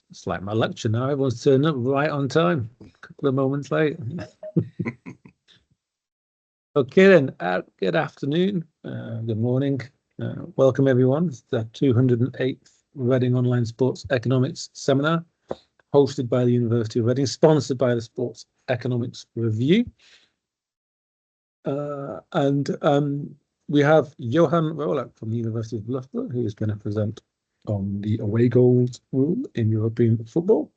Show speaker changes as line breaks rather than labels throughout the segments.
It's like my lecture now. Everyone's turning up right on time, a couple of moments late. Okay then, good afternoon, good morning. Welcome everyone. It's the 208th Reading Online Sports Economics Seminar, hosted by the University of Reading, sponsored by the Sports Economics Review. We have Johan Rewilak from the University of Loughborough, who is going to present on the away goals rule in European football.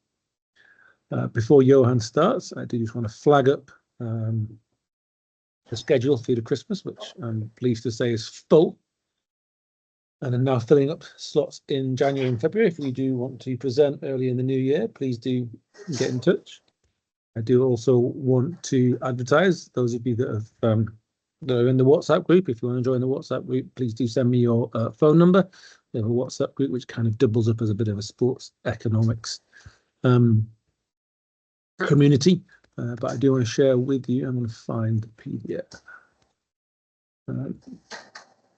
Before Johan starts, I do just want to flag up the schedule through to Christmas, which I'm pleased to say is full. And I'm now filling up slots in January and February. If you do want to present early in the new year, please do get in touch. I do also want to advertise those of you that have that are in the WhatsApp group. If you want to join the WhatsApp group, please do send me your phone number. We have a WhatsApp group which kind of doubles up as a bit of a sports economics community. But I do want to share with you. I'm going to find the PDF. A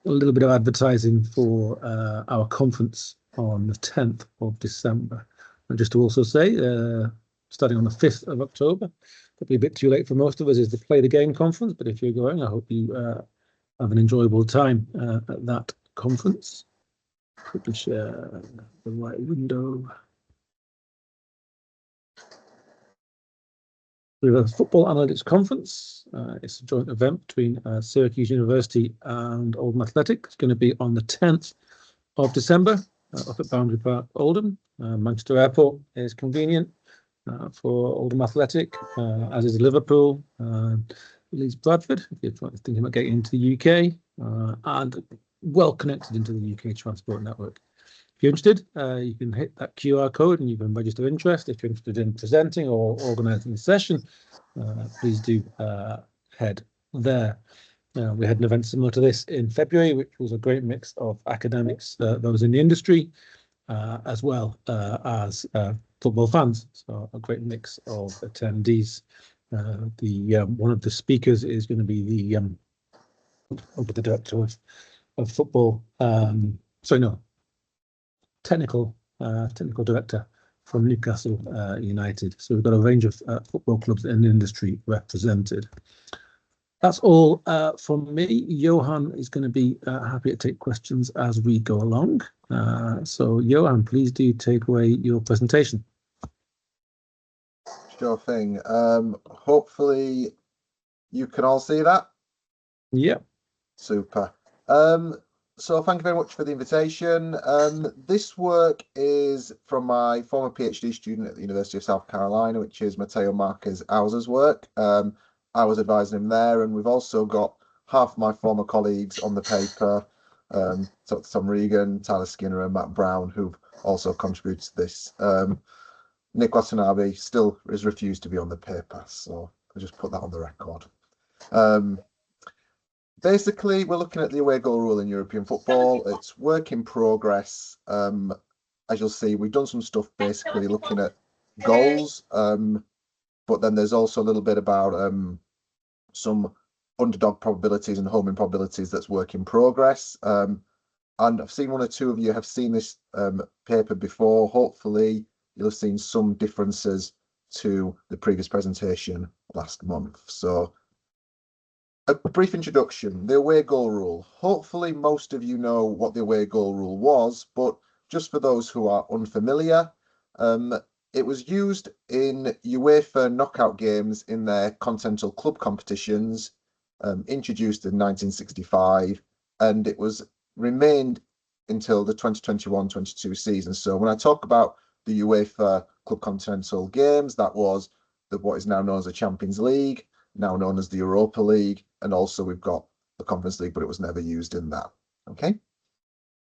little bit of advertising for our conference on the 10th of December. And just to also say, starting on the 5th of October, probably a bit too late for most of us, is the Play the Game conference. But if you're going, I hope you have an enjoyable time at that conference. Quickly share the right window. We have a football analytics conference. It's a joint event between Syracuse University and Oldham Athletic. It's going to be on the 10th of December up at Boundary Park, Oldham. Manchester Airport is convenient for Oldham Athletic, as is Liverpool, Leeds Bradford, if you're thinking about getting into the UK, and well connected into the UK transport network. If you're interested, you can hit that QR code and you can register interest. If you're interested in presenting or organising a session, please do head there. We had an event similar to this in February, which was a great mix of academics, those in the industry, as well as football fans. So a great mix of attendees. One of the speakers is going to be the director of football. Technical director from Newcastle United. So we've got a range of football clubs in the industry represented. That's all from me. Johan is going to be happy to take questions as we go along. So Johan, please do take away your presentation.
Sure thing. Hopefully you can all see that.
Yeah.
Super. So thank you very much for the invitation. This work is from my former PhD student at the University of South Carolina, which is Matteo Marquez Auser's work. I was advising him there, and we've also got half my former colleagues on the paper, Tom Regan, Tyler Skinner and Matt Brown, who've also contributed to this. Nick Watanabe still has refused to be on the paper, so I'll just put that on the record. Basically, we're looking at the away goal rule in European football. It's work in progress. As you'll see, we've done some stuff basically looking at goals, but then there's also a little bit about some underdog probabilities and home improbabilities that's work in progress. And I've seen one or two of you have seen this paper before. Hopefully, you'll have seen some differences to the previous presentation last month. So, a brief introduction, the away goal rule. Hopefully most of you know what the away goal rule was, but just for those who are unfamiliar, it was used in UEFA knockout games in their continental club competitions, introduced in 1965, and it was remained until the 2021-22 season. So when I talk about the UEFA Club Continental Games, that was what is now known as the Champions League, now known as the Europa League, and also we've got the Conference League, but it was never used in that. Okay.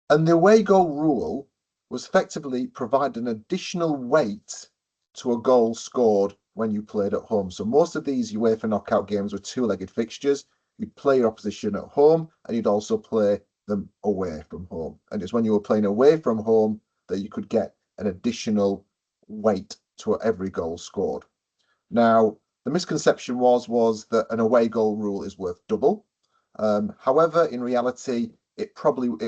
And the away goal rule was effectively provide an additional weight to a goal scored when you played at home. So most of these UEFA knockout games were two-legged fixtures. You'd play your opposition at home and you'd also play them away from home. And it's when you were playing away from home that you could get an additional weight to every goal scored. Now, the misconception was that an away goal rule is worth double. However, in reality, it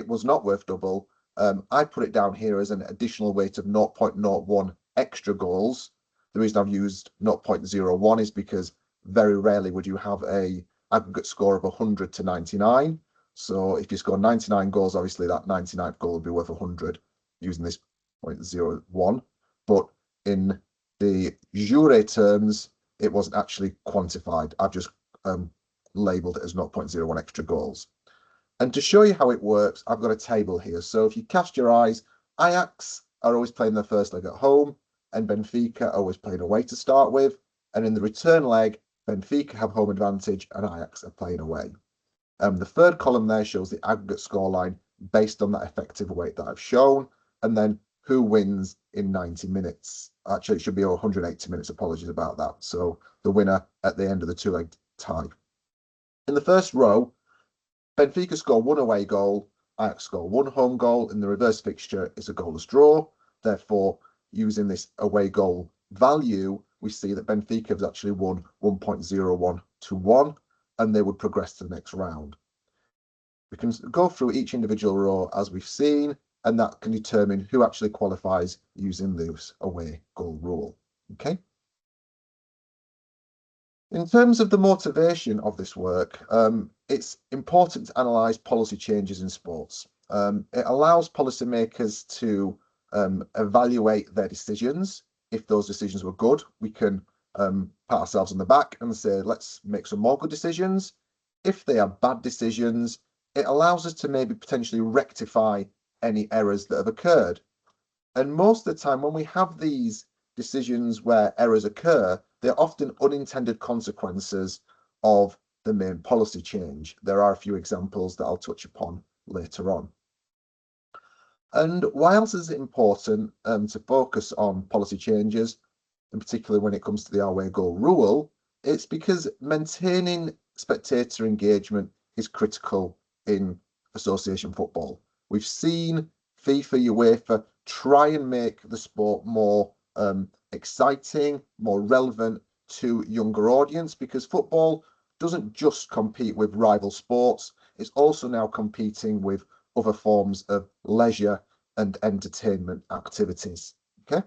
was not worth double. I put it down here as an additional weight of 0.01 extra goals. The reason I've used 0.01 is because very rarely would you have a aggregate score of 100 to 99. So if you score 99 goals, obviously that 99th goal would be worth 100 using this 0.01. But in the Jure terms, it wasn't actually quantified. I've just labeled it as 0.01 extra goals. And to show you how it works, I've got a table here. So if you cast your eyes, Ajax are always playing their first leg at home, and Benfica are always playing away to start with. And in the return leg, Benfica have home advantage and Ajax are playing away. The third column there shows the aggregate scoreline based on that effective weight that I've shown, and then who wins in 90 minutes. Actually, it should be 180 minutes. Apologies about that. So the winner at the end of the two-leg tie. In the first row, Benfica score 1 away goal, Ajax score 1 home goal. In the reverse fixture, it's a goalless draw. Therefore, using this away goal value, we see that Benfica has actually won 1.01 to 1, and they would progress to the next round. We can go through each individual row as we've seen, and that can determine who actually qualifies using this away goal rule. Okay. In terms of the motivation of this work, it's important to analyse policy changes in sports. It allows policymakers to evaluate their decisions. If those decisions were good, we can pat ourselves on the back and say, let's make some more good decisions. If they are bad decisions, it allows us to maybe potentially rectify any errors that have occurred. And most of the time, when we have these decisions where errors occur, they're often unintended consequences of the main policy change. There are a few examples that I'll touch upon later on. And why else is it important to focus on policy changes, in particular when it comes to the away goal rule? It's because maintaining spectator engagement is critical in association football. We've seen FIFA, UEFA try and make the sport more exciting, more relevant to younger audience, because football doesn't just compete with rival sports, it's also now competing with other forms of leisure and entertainment activities. Okay.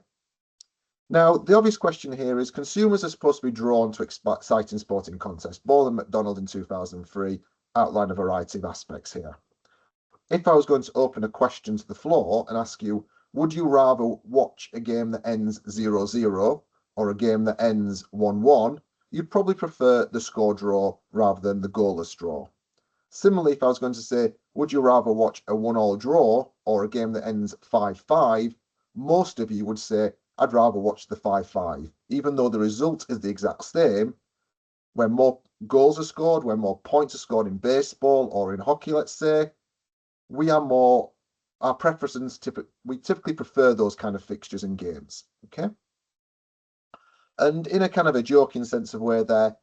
Now, the obvious question here is consumers are supposed to be drawn to exciting sporting contests. Ball and McDonald in 2003 outline a variety of aspects here. If I was going to open a question to the floor and ask you, would you rather watch a game that ends 0-0 or a game that ends 1-1? You'd probably prefer the score draw rather than the goalless draw. Similarly, if I was going to say, would you rather watch a 1-1 draw or a game that ends 5-5? Most of you would say, I'd rather watch the 5-5, even though the result is the exact same. When more goals are scored, when more points are scored in baseball or in hockey, let's say, our preferences, we typically prefer those kind of fixtures and games, okay? And in a kind of a joking sense of way there,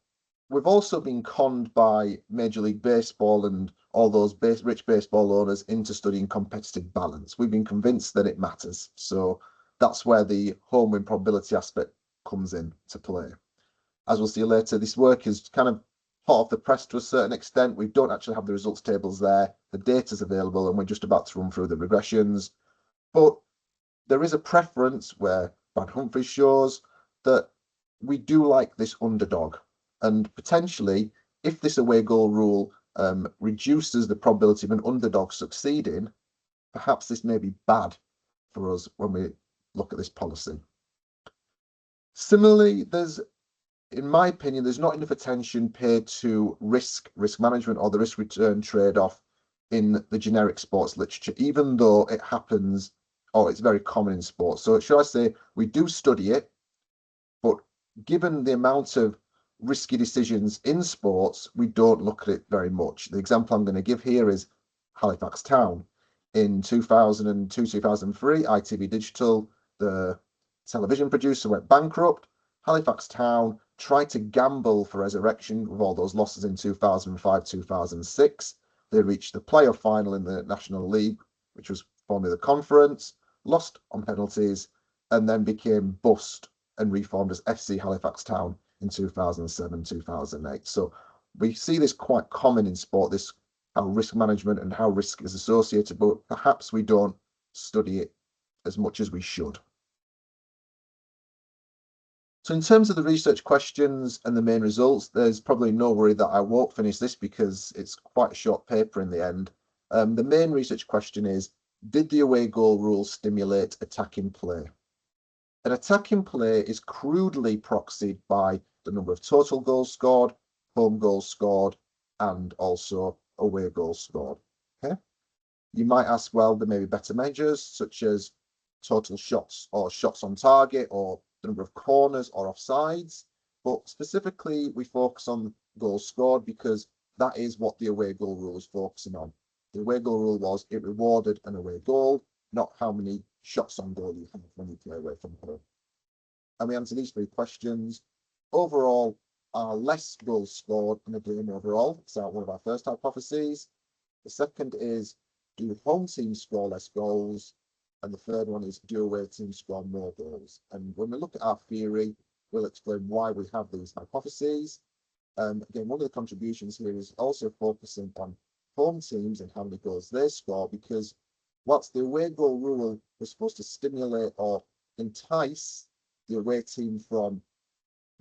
we've also been conned by Major League Baseball and all those rich baseball owners into studying competitive balance. We've been convinced that it matters. So that's where the home win probability aspect comes in to play. As we'll see later, this work is kind of hot off the press to a certain extent. We don't actually have the results tables there. The data's available and we're just about to run through the regressions. But there is a preference where Brad Humphries shows that we do like this underdog. And potentially, if this away goal rule reduces the probability of an underdog succeeding, perhaps this may be bad for us when we look at this policy. Similarly, in my opinion, there's not enough attention paid to risk management or the risk return trade-off in the generic sports literature, even though it happens, or it's very common in sports. So should I say, we do study it, but given the amount of risky decisions in sports, we don't look at it very much. The example I'm going to give here is Halifax Town. In 2002, 2003, ITV Digital, the television producer, went bankrupt. Halifax Town tried to gamble for resurrection with all those losses in 2005, 2006. They reached the playoff final in the National League, which was formerly the conference, lost on penalties, and then became bust and reformed as FC Halifax Town in 2007, 2008. So we see this quite common in sport, this how risk management and how risk is associated, but perhaps we don't study it as much as we should. So in terms of the research questions and the main results, there's probably no worry that I won't finish this because it's quite a short paper in the end. The main research question is, did the away goal rule stimulate attacking play? An attacking play is crudely proxied by the number of total goals scored, home goals scored, and also away goals scored. Okay. You might ask, well, there may be better measures such as total shots or shots on target or the number of corners or offsides, but specifically we focus on goals scored because that is what the away goal rule is focusing on. The away goal rule was it rewarded an away goal, not how many shots on goal you have when you play away from home. And we answer these 3 questions. Overall, are less goals scored in a game overall? It's one of our first hypotheses. The second is, do home teams score less goals? And the third one is, do away teams score more goals? And when we look at our theory, we'll explain why we have these hypotheses. Again, one of the contributions here is also focusing on home teams and how many goals they score, because whilst the away goal rule was supposed to stimulate or entice the away team from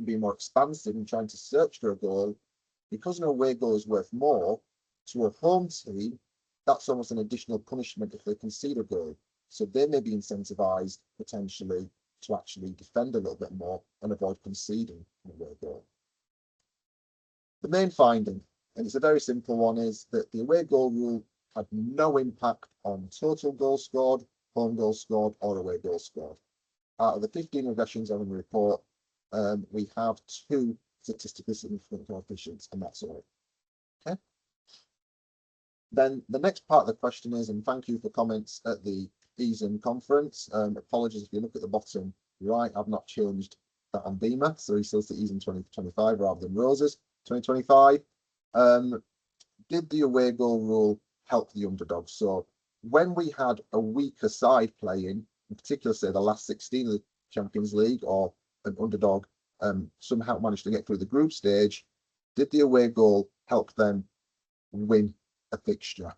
being more expansive and trying to search for a goal, because an away goal is worth more to a home team, that's almost an additional punishment if they concede a goal. So they may be incentivized potentially to actually defend a little bit more and avoid conceding an away goal. The main finding, and it's a very simple one, is that the away goal rule had no impact on total goals scored, home goals scored, or away goals scored. Out of the 15 regressions on the report, we have 2 statistically significant coefficients, and that's all. Okay. Then the next part of the question is, and thank you for comments at the EASM conference. Apologies if you look at the bottom right, I've not changed that on Beamer, so he still says EASM 2025 rather than Roses 2025. Did the away goal rule help the underdog? So when we had a weaker side playing, in particular, say the last 16 of the Champions League, or an underdog somehow managed to get through the group stage, did the away goal help them win a fixture?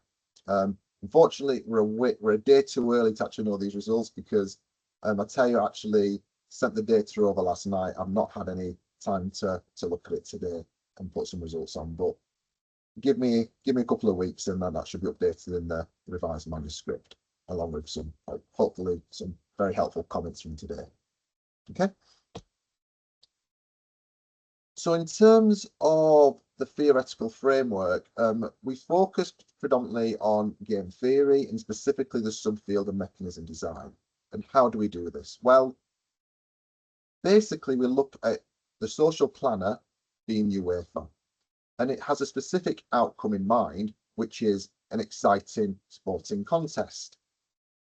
Unfortunately, we're a day too early to actually know these results, because I tell you, actually sent the data over last night. I've not had any time to look at it today and put some results on, but give me a couple of weeks and then that should be updated in the revised manuscript, along with some hopefully some very helpful comments from today. Okay. So in terms of the theoretical framework, we focused predominantly on game theory and specifically the subfield and mechanism design. And how do we do this? Well, basically we look at the social planner being UEFA, and it has a specific outcome in mind, which is an exciting sporting contest.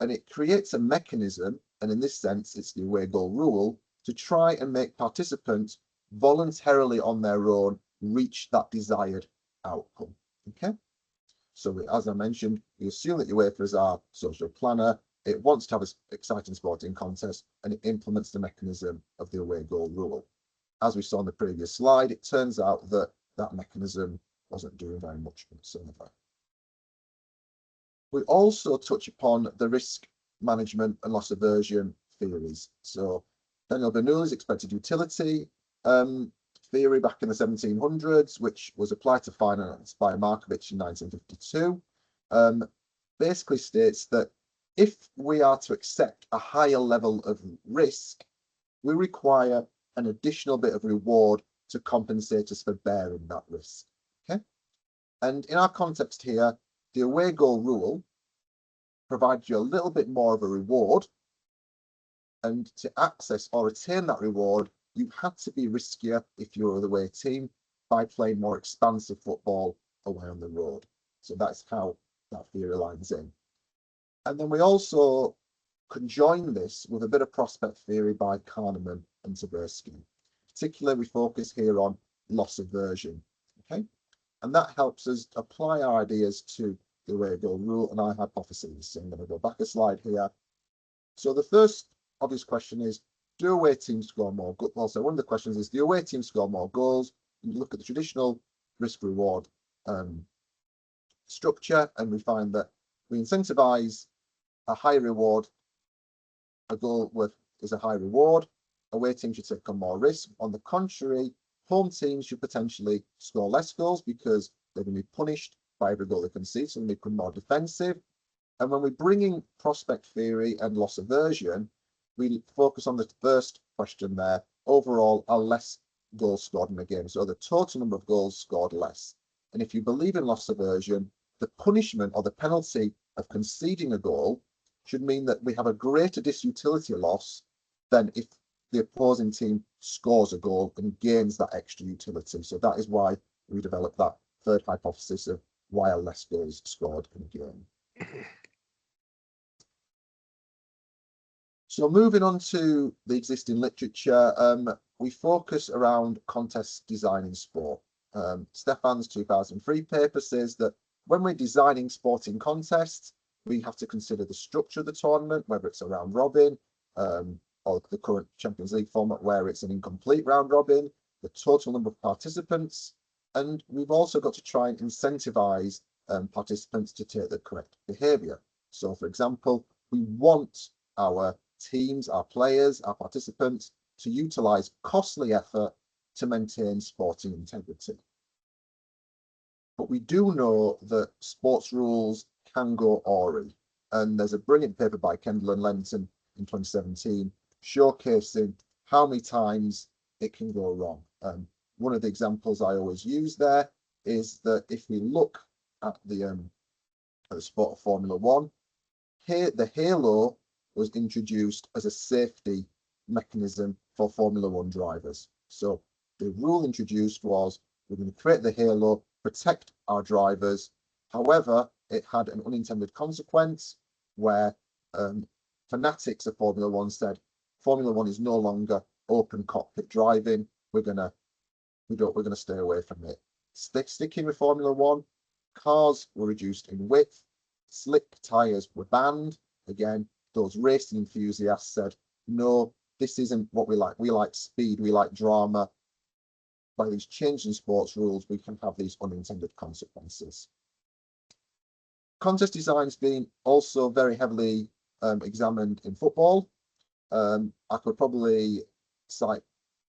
And it creates a mechanism, and in this sense, it's the away goal rule, to try and make participants voluntarily on their own reach that desired outcome. Okay. So as I mentioned, we assume that UEFA is our social planner. It wants to have an exciting sporting contest, and it implements the mechanism of the away goal rule. As we saw in the previous slide, it turns out that that mechanism wasn't doing very much whatsoever. We also touch upon the risk management and loss aversion theories. So Daniel Bernoulli's expected utility theory back in the 1700s, which was applied to finance by Markovich in 1952, basically states that if we are to accept a higher level of risk, we require an additional bit of reward to compensate us for bearing that risk. Okay, and in our context here, the away goal rule provides you a little bit more of a reward, and to access or attain that reward, you had to be riskier if you're the away team by playing more expansive football away on the road. So that's how that theory lines in. And then we also conjoin this with a bit of prospect theory by Kahneman and Tversky. Particularly, we focus here on loss aversion. Okay, and that helps us apply our ideas to the away goal rule and our hypotheses. So I'm going to go back a slide here. So the first obvious question is, do away teams score more goals? Well, so one of the questions is, do away teams score more goals? You look at the traditional risk-reward structure, and we find that we incentivize a high reward, a goal worth is a high reward. Away teams should take on more risk. On the contrary, home teams should potentially score less goals because they're going to be punished by every goal they concede, so they become more defensive. And when we bring in prospect theory and loss aversion, we focus on the first question there. Overall, are less goals scored in a game? So the total number of goals scored less. And if you believe in loss aversion, the punishment or the penalty of conceding a goal should mean that we have a greater disutility loss than if the opposing team scores a goal and gains that extra utility. So that is why we developed that third hypothesis of why are less goals scored in a game. So moving on to the existing literature, we focus around contest design in sport. Stefan's 2003 paper says that when we're designing sporting contests, we have to consider the structure of the tournament, whether it's a round robin, or the current Champions League format where it's an incomplete round robin, the total number of participants, and we've also got to try and incentivize participants to take the correct behavior. So, for example, we want our teams, our players, our participants to utilize costly effort to maintain sporting integrity. But we do know that sports rules can go awry, and there's a brilliant paper by Kendall and Lenton in 2017 showcasing how many times it can go wrong. One of the examples I always use there is that if we look at the sport of Formula One, here the halo was introduced as a safety mechanism for Formula One drivers. So the rule introduced was we're going to create the halo, protect our drivers. However, it had an unintended consequence where fanatics of Formula One said Formula One is no longer open cockpit driving. We're gonna stay away from it. Sticking with Formula One, cars were reduced in width, slick tires were banned. Again, those racing enthusiasts said, no, this isn't what we like. We like speed, we like drama. By these changes in sports rules, we can have these unintended consequences. Contest design's been also very heavily examined in football. I could probably cite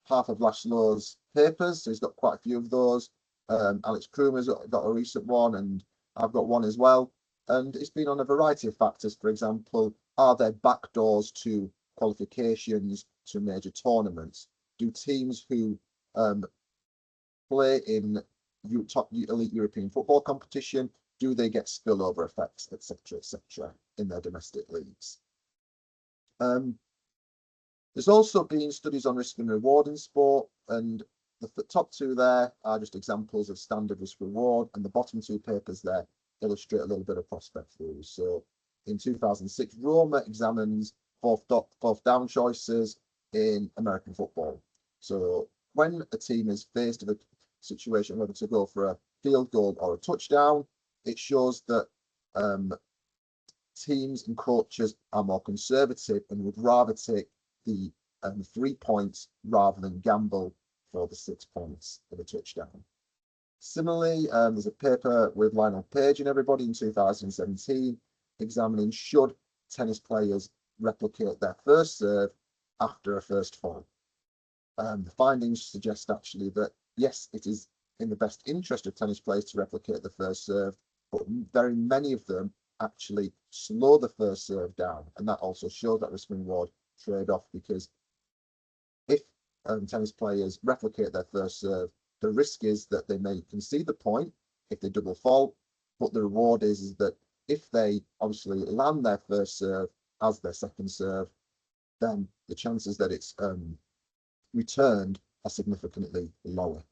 half of Laszlo's papers, so he's got quite a few of those. Alex Krumer's got a recent one, and I've got one as well. And it's been on a variety of factors. For example, are there backdoors to qualifications to major tournaments? Do teams who play in top elite European football competition, do they get spillover effects, etc., in their domestic leagues? There's also been studies on risk and reward in sport, and the top two there are just examples of standard risk reward, and the bottom two papers there illustrate a little bit of prospect theory. So in 2006, Roma examines fourth down choices in American football. So when a team is faced with a situation whether to go for a field goal or a touchdown, it shows that teams and coaches are more conservative and would rather take the 3 points rather than gamble for the 6 points of a touchdown. Similarly, there's a paper with Lionel Page and everybody in 2017 examining should tennis players replicate their first serve after a first fall. The findings suggest actually that yes, it is in the best interest of tennis players to replicate the first serve, but very many of them actually slow the first serve down, and that also shows that risk and reward trade-off, because if tennis players replicate their first serve, the risk is that they may concede the point if they double fault, but the reward is that if they obviously land their first serve as their second serve, then the chances that it's returned are significantly lower.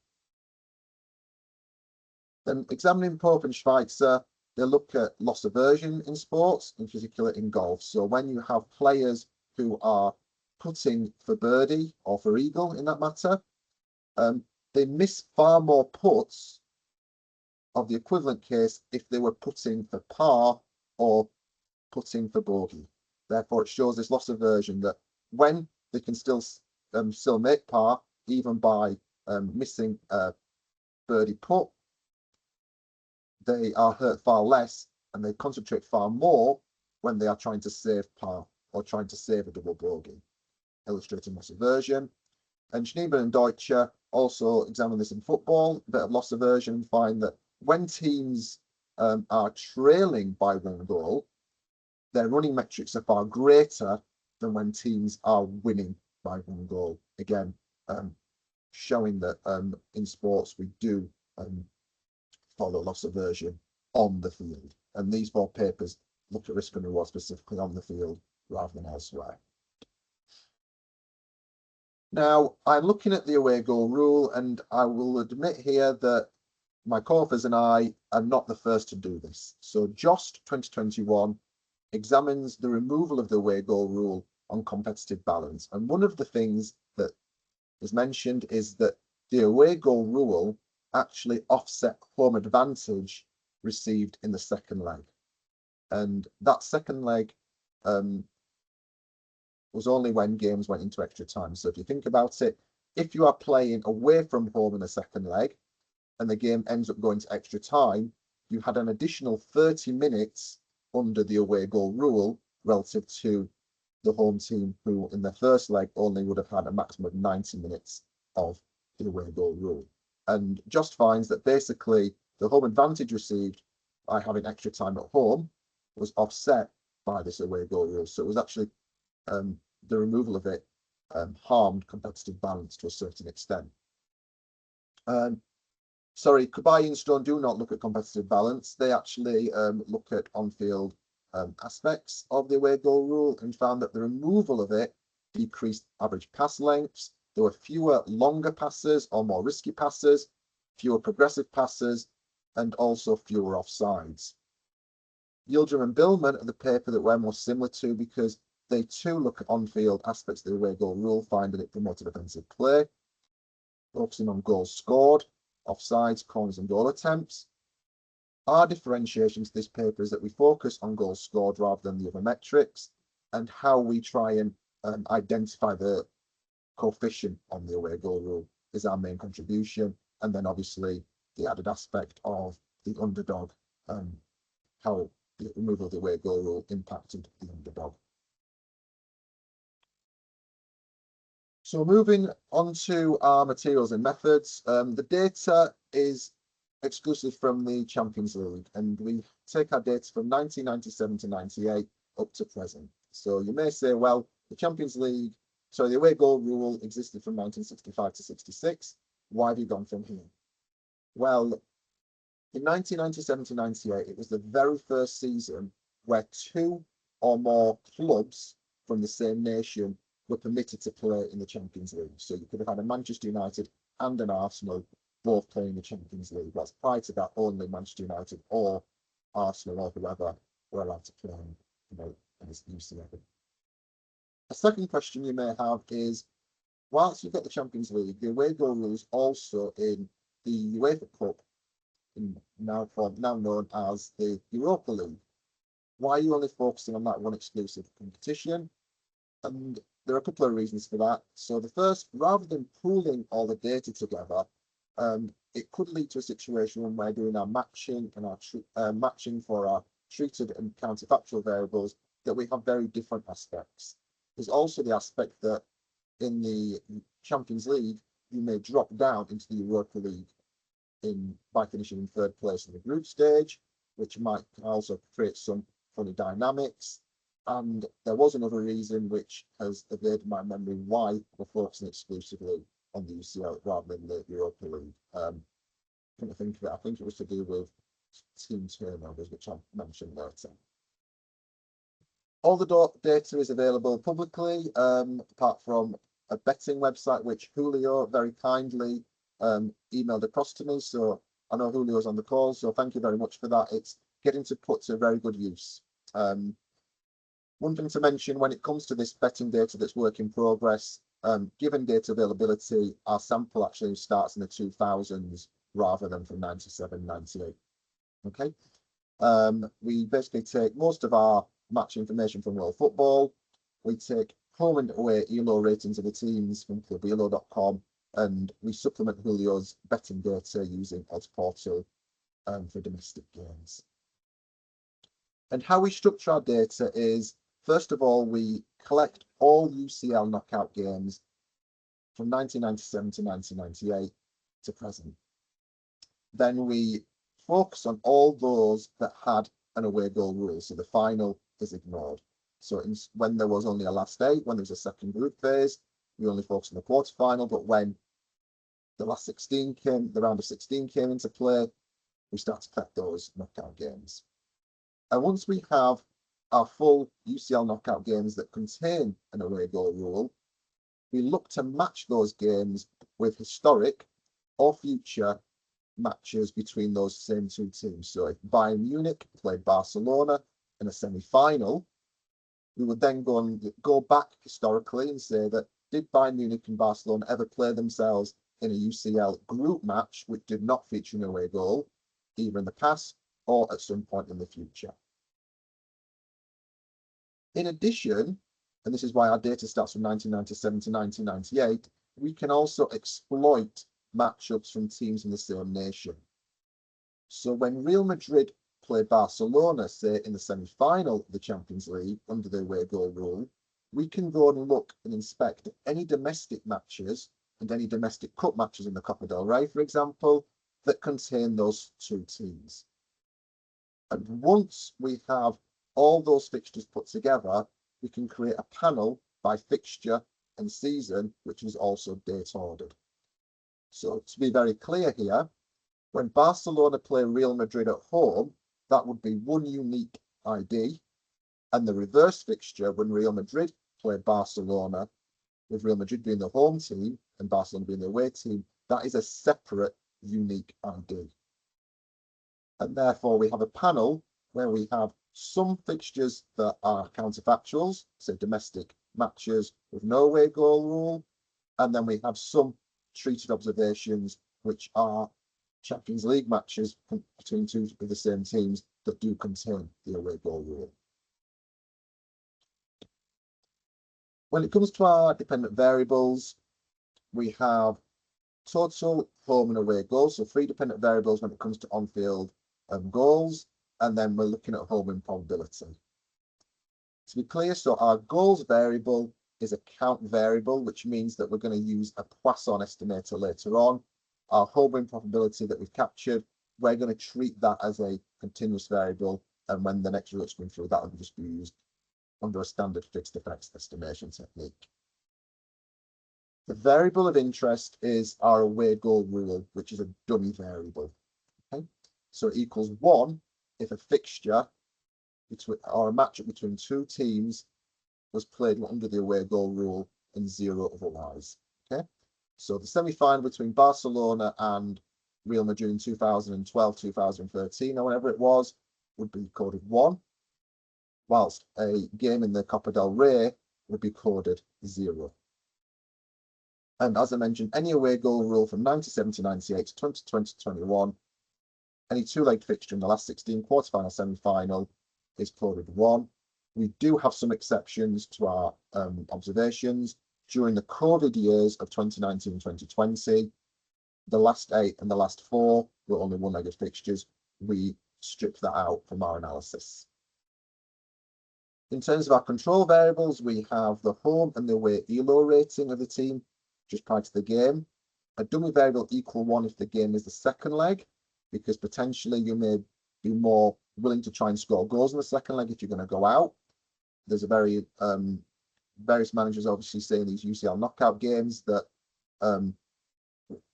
Then examining Pope and Schweitzer, they look at loss aversion in sports, in particular in golf. So when you have players who are putting for birdie or for eagle in that matter, they miss far more putts of the equivalent case if they were putting for par or putting for bogey. Therefore, it shows this loss aversion that when they can still make par, even by missing a birdie putt, they are hurt far less and they concentrate far more when they are trying to save par or trying to save a double bogey, illustrating loss aversion. And Schneemann and Deutscher also examine this in football, a bit of loss aversion, and find that when teams are trailing by 1 goal, their running metrics are far greater than when teams are winning by 1 goal. Again, showing that in sports we do follow loss aversion on the field. And these 4 papers look at risk and reward specifically on the field rather than elsewhere. Now, I'm looking at the away goal rule, and I will admit here that my co-authors and I are not the first to do this. So JOST 2021 examines the removal of the away goal rule on competitive balance. And one of the things that is mentioned is that the away goal rule actually offset home advantage received in the second leg. And that second leg was only when games went into extra time. So if you think about it, if you are playing away from home in the second leg and the game ends up going to extra time, you had an additional 30 minutes under the away goal rule relative to the home team, who in the first leg only would have had a maximum of 90 minutes of the away goal rule. And JOST finds that basically the home advantage received by having extra time at home was offset by this away goal rule. So it was actually the removal of it harmed competitive balance to a certain extent. Sorry, Kubai and Stone do not look at competitive balance. They actually look at on-field aspects of the away goal rule and found that the removal of it decreased average pass lengths. There were fewer longer passes or more risky passes, fewer progressive passes, and also fewer offsides. Yildirim and Billman are the paper that we're more similar to because they too look at on-field aspects of the away goal rule, finding it promoted offensive play, focusing on goals scored, offsides, corners, and goal attempts. Our differentiation to this paper is that we focus on goals scored rather than the other metrics, and how we try and identify the coefficient on the away goal rule is our main contribution. And then obviously the added aspect of the underdog, how the removal of the away goal rule impacted the underdog. So moving on to our materials and methods, the data is exclusive from the Champions League, and we take our data from 1997 to 98 up to present. So you may say, well, the Champions League, the away goal rule existed from 1965 to 66. Why have you gone from here? Well, in 1997 to 98, it was the very first season where 2 or more clubs from the same nation were permitted to play in the Champions League. So you could have had a Manchester United and an Arsenal both playing the Champions League. Whereas prior to that, only Manchester United or Arsenal or whoever were allowed to play in this UCL. A second question you may have is, whilst you've got the Champions League, the away goal rules also in the UEFA Cup, now known as the Europa League. Why are you only focusing on that one exclusive competition? And there are a couple of reasons for that. So the first, rather than pooling all the data together, it could lead to a situation when we're doing our matching and our matching for our treated and counterfactual variables, that we have very different aspects. There's also the aspect that in the Champions League, you may drop down into the Europa League by finishing in 3rd place in the group stage, which might also create some funny dynamics. And there was another reason which has evaded my memory why we're focusing exclusively on the UCL rather than the Europa League. Come to think of it, I think it was to do with team turnovers, which I'll mention later. All the data is available publicly, apart from a betting website, which Julio very kindly emailed across to me. So I know Julio's on the call, so thank you very much for that. It's getting to put to very good use. One thing to mention when it comes to this betting data that's work in progress, given data availability, our sample actually starts in the 2000s rather than from 97, 98. Okay. We basically take most of our match information from World Football. We take home and away ELO ratings of the teams from clubelo.com, and we supplement Julio's betting data using Odds Portal for domestic games. And how we structure our data is, first of all, we collect all UCL knockout games from 1997 to 1998 to present. Then we focus on all those that had an away goal rule. So the final is ignored. So when there was only a last 8, when there was a second group phase, we only focus on the quarterfinal. But when the last 16 came, the round of 16 came into play, we start to collect those knockout games. And once we have our full UCL knockout games that contain an away goal rule, we look to match those games with historic or future matches between those same 2 teams. So if Bayern Munich played Barcelona in a semi-final, we would then go back historically and say that did Bayern Munich and Barcelona ever play themselves in a UCL group match which did not feature an away goal, either in the past or at some point in the future. In addition, and this is why our data starts from 1997 to 1998, we can also exploit matchups from teams in the same nation. So when Real Madrid play Barcelona, say in the semi-final of the Champions League under the away goal rule, we can go and look and inspect any domestic matches and any domestic cup matches in the Copa del Rey, for example, that contain those 2 teams. And once we have all those fixtures put together, we can create a panel by fixture and season, which is also date ordered. So to be very clear here, when Barcelona play Real Madrid at home, that would be one unique ID. And the reverse fixture, when Real Madrid play Barcelona, with Real Madrid being the home team and Barcelona being the away team, that is a separate unique ID. And therefore we have a panel where we have some fixtures that are counterfactuals, so domestic matches with no away goal rule, and then we have some treated observations which are Champions League matches between 2 of the same teams that do contain the away goal rule. When it comes to our dependent variables, we have total home and away goals, so 3 dependent variables when it comes to on-field goals, and then we're looking at home win probability. To be clear, so our goals variable is a count variable, which means that we're going to use a Poisson estimator later on. Our home win probability that we've captured, we're going to treat that as a continuous variable, and when the next results come through, that will just be used under a standard fixed effects estimation technique. The variable of interest is our away goal rule, which is a dummy variable. Okay, so it equals 1 if a fixture or a matchup between 2 teams was played under the away goal rule and 0 otherwise. Okay, so the semi-final between Barcelona and Real Madrid in 2012, 2013, or whatever it was, would be coded 1, whilst a game in the Copa del Rey would be coded 0. And as I mentioned, any away goal rule from 97 to 98 to 2020 to 21, any 2-leg fixture in the last 16 quarterfinal, semi-final is coded 1. We do have some exceptions to our observations. During the COVID years of 2019 and 2020, the last 8 and the last 4 were only 1-legged fixtures. We stripped that out from our analysis. In terms of our control variables, we have the home and the away ELO rating of the team just prior to the game. A dummy variable equal 1 if the game is the second leg, because potentially you may be more willing to try and score goals in the second leg if you're going to go out. There's a very various managers obviously say in these UCL knockout games that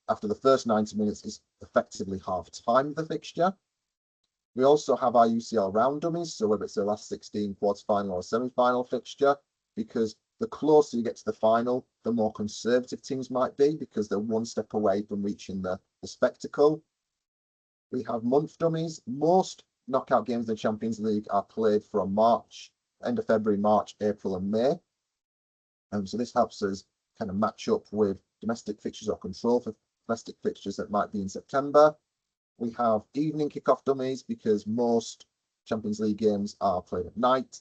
after the first 90 minutes is effectively half time of the fixture. We also have our UCL round dummies, so whether it's the last 16 quarterfinal or semi-final fixture, because the closer you get to the final, the more conservative teams might be because they're 1 step away from reaching the spectacle. We have month dummies. Most knockout games in the Champions League are played from March, end of February, March, April and May. So this helps us kind of match up with domestic fixtures or control for domestic fixtures that might be in September. We have evening kickoff dummies because most Champions League games are played at night.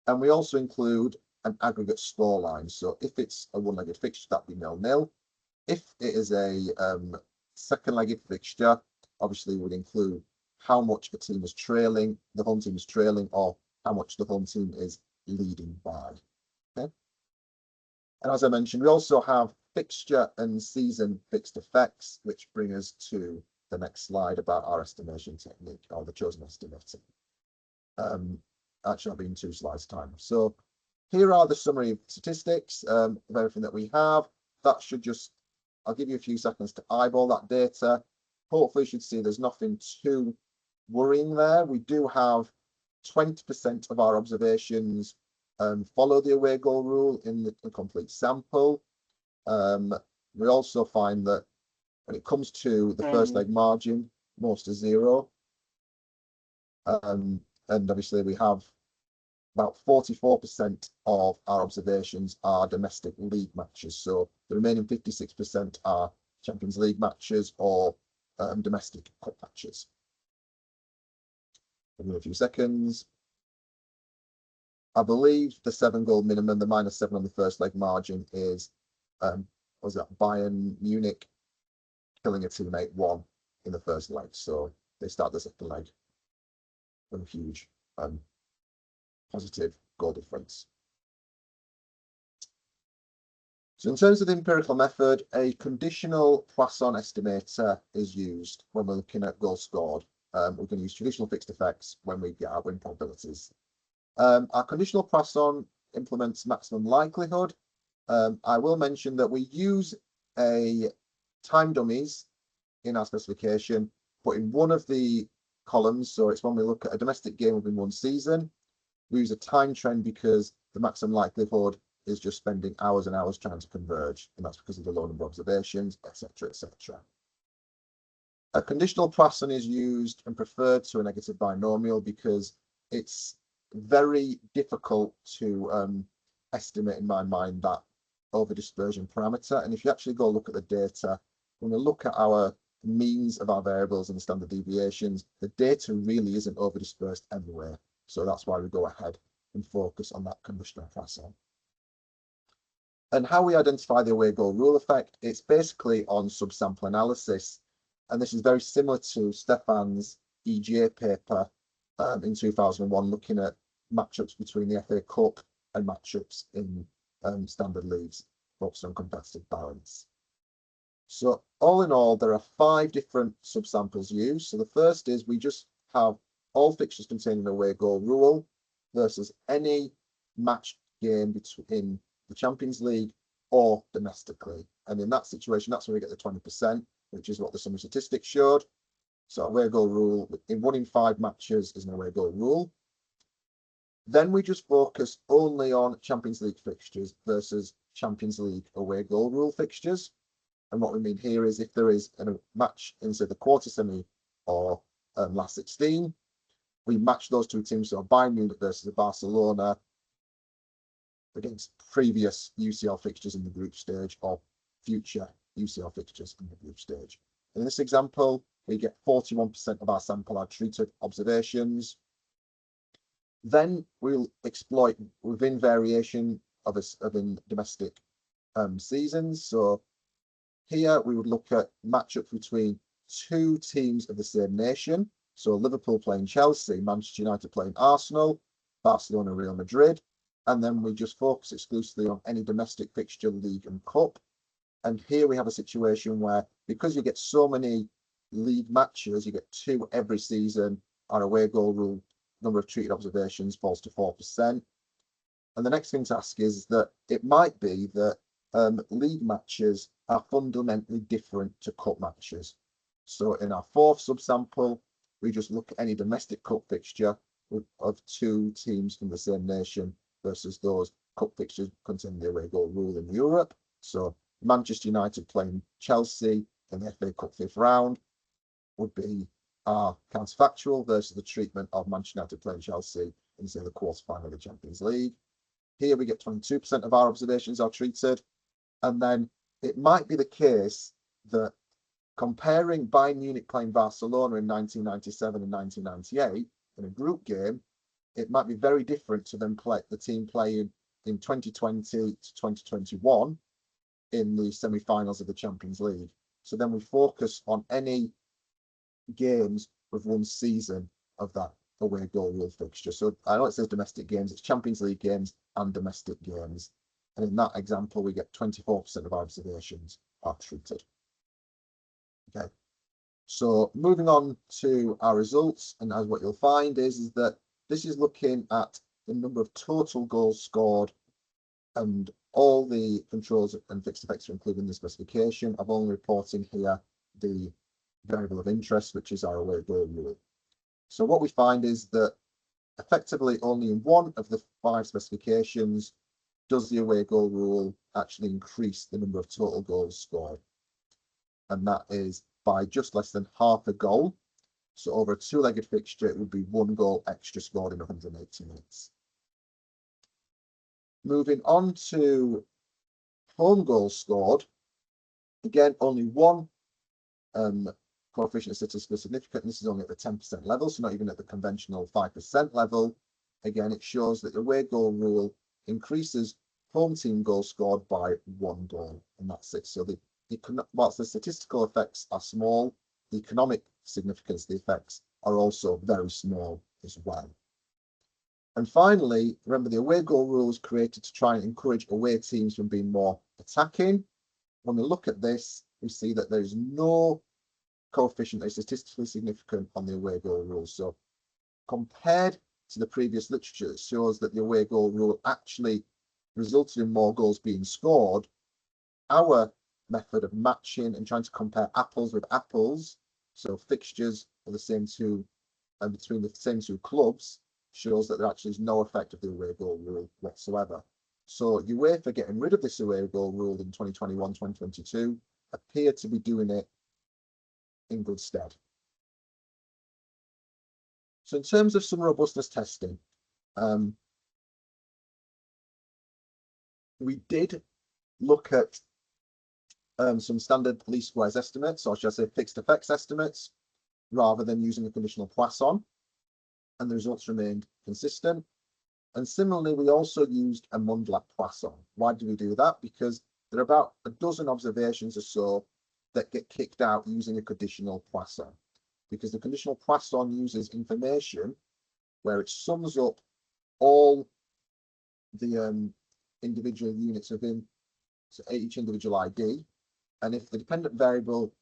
And we also include an aggregate scoreline. So if it's a 1-legged fixture, that'd be 0-0. If it is a second-legged fixture, obviously would include how much a team is trailing, the home team is trailing, or how much the home team is leading by. Okay. And as I mentioned, we also have fixture and season fixed effects, which bring us to the next slide about our estimation technique, or the chosen estimator. Actually, I'll be in 2 slides' time. So here are the summary statistics of everything that we have. That should just, I'll give you a few seconds to eyeball that data. Hopefully you should see there's nothing too worrying there. We do have 20% of our observations follow the away goal rule in the complete sample. We also find that when it comes to the first leg margin, most are 0. And obviously we have about 44% of our observations are domestic league matches. So the remaining 56% are Champions League matches or domestic cup matches. Give me a few seconds. I believe the 7-goal minimum, the -7 on the first leg margin is, was that Bayern Munich killing a team 8-1 in the first leg. So they start the second leg with a huge positive goal difference. So in terms of the empirical method, a conditional Poisson estimator is used when we're looking at goals scored. We're going to use traditional fixed effects when we get our win probabilities. Our conditional Poisson implements maximum likelihood. I will mention that we use a time dummies in our specification, but in one of the columns, so it's when we look at a domestic game within one season, we use a time trend because the maximum likelihood is just spending hours and hours trying to converge, and that's because of the low number of observations, etc., etc. A conditional Poisson is used and preferred to a negative binomial because it's very difficult to estimate, in my mind, that over dispersion parameter. And if you actually go look at the data, when we look at our means of our variables and the standard deviations, the data really isn't over dispersed anywhere. So that's why we go ahead and focus on that conditional Poisson. And how we identify the away goal rule effect, it's basically on subsample analysis. And this is very similar to Stefan's EJ paper in 2001, looking at matchups between the FA Cup and matchups in standard leagues, focused on competitive balance. So all in all, there are 5 different subsamples used. So the first is we just have all fixtures containing an away goal rule versus any match game between the Champions League or domestically. And in that situation, that's where we get the 20%, which is what the summary statistics showed. So away goal rule, in 1 in 5 matches is an away goal rule. Then we just focus only on Champions League fixtures versus Champions League away goal rule fixtures. And what we mean here is if there is a match in, say, the quarter semi or last 16, we match those 2 teams, so Bayern Munich versus Barcelona, against previous UCL fixtures in the group stage or future UCL fixtures in the group stage. In this example, we get 41% of our sample are treated observations. Then we'll exploit within variation of in domestic seasons. So here we would look at matchups between 2 teams of the same nation. So Liverpool playing Chelsea, Manchester United playing Arsenal, Barcelona, Real Madrid. And then we just focus exclusively on any domestic fixture, league and cup. And here we have a situation where, because you get so many league matches, you get 2 every season, our away goal rule number of treated observations falls to 4%. And the next thing to ask is that it might be that league matches are fundamentally different to cup matches. So in our 4th subsample, we just look at any domestic cup fixture of 2 teams from the same nation versus those cup fixtures containing the away goal rule in Europe. So Manchester United playing Chelsea in the FA Cup 5th round would be our counterfactual versus the treatment of Manchester United playing Chelsea in, say, the quarterfinal of the Champions League. Here we get 22% of our observations are treated. And then it might be the case that comparing Bayern Munich playing Barcelona in 1997 and 1998 in a group game, it might be very different to them the team playing in 2020 to 2021 in the semi-finals of the Champions League. So then we focus on any games with one season of that away goal rule fixture. So I know it says domestic games, it's Champions League games and domestic games. And in that example, we get 24% of our observations are treated. Okay, so moving on to our results, and as what you'll find is that this is looking at the number of total goals scored, and all the controls and fixed effects are included in the specification. I'm only reporting here the variable of interest, which is our away goal rule. So what we find is that effectively only in one of the 5 specifications does the away goal rule actually increase the number of total goals scored. And that is by just less than half a goal. So over a 2-legged fixture, it would be 1 goal extra scored in 180 minutes. Moving on to home goals scored, again, only one coefficient is statistically significant. This is only at the 10% level, so not even at the conventional 5% level. Again, it shows that the away goal rule increases home team goals scored by 1 goal, and that's it. So whilst the statistical effects are small, the economic significance of the effects are also very small as well. And finally, remember the away goal rule was created to try and encourage away teams from being more attacking. When we look at this, we see that there is no coefficient that is statistically significant on the away goal rule. So compared to the previous literature that shows that the away goal rule actually resulted in more goals being scored, our method of matching and trying to compare apples with apples, so fixtures of the same two and between the same 2 clubs, shows that there actually is no effect of the away goal rule whatsoever. So UEFA getting rid of this away goal rule in 2021-2022 appear to be doing it in good stead. So in terms of some robustness testing, we did look at some standard least squares estimates, or should I say fixed effects estimates, rather than using a conditional Poisson, and the results remained consistent. And similarly, we also used a Mundlat Poisson. Why do we do that? Because there are about a dozen observations or so that get kicked out using a conditional Poisson, because the conditional Poisson uses information where it sums up all the individual units within each individual ID, and if the dependent variable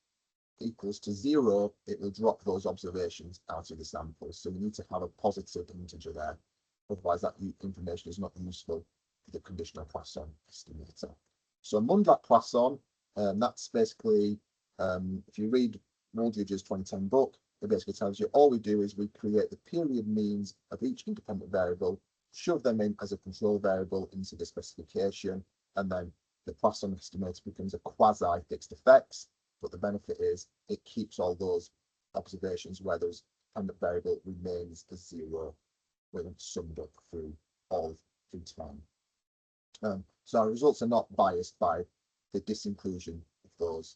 equals to 0, it will drop those observations out of the sample. So we need to have a positive integer there. Otherwise, that information is not useful for the conditional Poisson estimator. So Mundlat Poisson, that's basically, if you read Wooldridge's 2010 book, it basically tells you all we do is we create the period means of each independent variable, shove them in as a control variable into the specification, and then the Poisson estimator becomes a quasi-fixed effects. But the benefit is it keeps all those observations where those dependent variable remains as 0 when summed up through time. So our results are not biased by the disinclusion of those